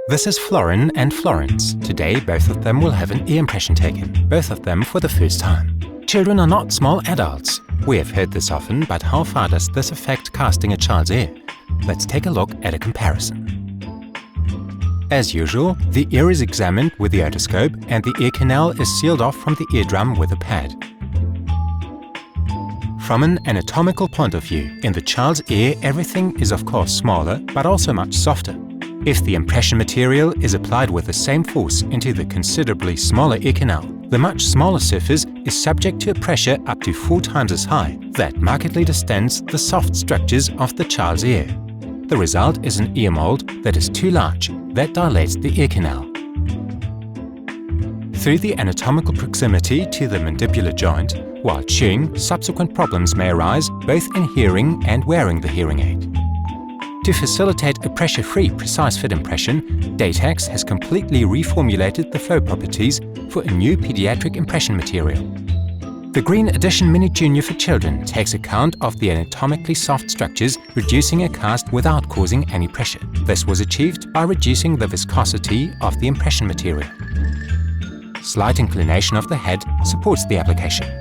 This is Florin and Florence. Today, both of them will have an ear impression taken, both of them for the first time. Children are not small adults. We have heard this often, but how far does this affect casting a child's ear? Let's take a look at a comparison. As usual, the ear is examined with the otoscope and the ear canal is sealed off from the eardrum with a pad. From an anatomical point of view, in the child's ear everything is of course smaller, but also much softer. If the impression material is applied with the same force into the considerably smaller ear canal, the much smaller surface is subject to a pressure up to 4 times as high that markedly distends the soft structures of the child's ear. The result is an ear mold that is too large, that dilates the ear canal. Through the anatomical proximity to the mandibular joint, while chewing, subsequent problems may arise both in hearing and wearing the hearing aid. To facilitate a pressure-free precise fit impression, Datex has completely reformulated the flow properties for a new pediatric impression material. The Green Edition Mini Junior for children takes account of the anatomically soft structures, reducing a cast without causing any pressure. This was achieved by reducing the viscosity of the impression material. Slight inclination of the head supports the application.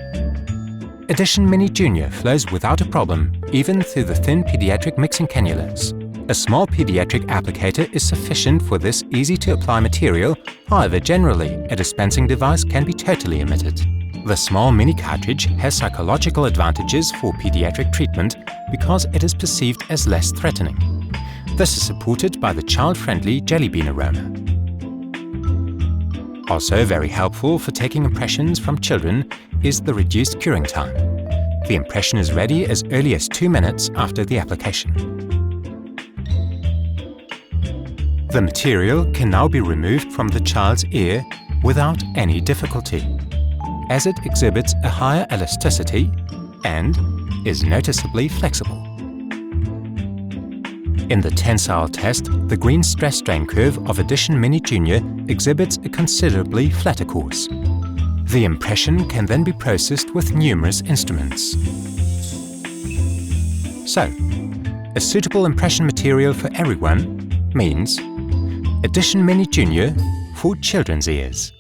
Edition Mini Junior flows without a problem, even through the thin pediatric mixing cannulas. A small pediatric applicator is sufficient for this easy-to-apply material, however generally a dispensing device can be totally omitted. The small mini cartridge has psychological advantages for pediatric treatment because it is perceived as less threatening. This is supported by the child-friendly jelly bean aroma. Also very helpful for taking impressions from children is the reduced curing time. The impression is ready as early as 2 minutes after the application. The material can now be removed from the child's ear without any difficulty, as it exhibits a higher elasticity and is noticeably flexible. In the tensile test, the green stress strain curve of Edition Mini Junior exhibits a considerably flatter course. The impression can then be processed with numerous instruments. So, a suitable impression material for everyone means Edition Mini Junior for children's ears.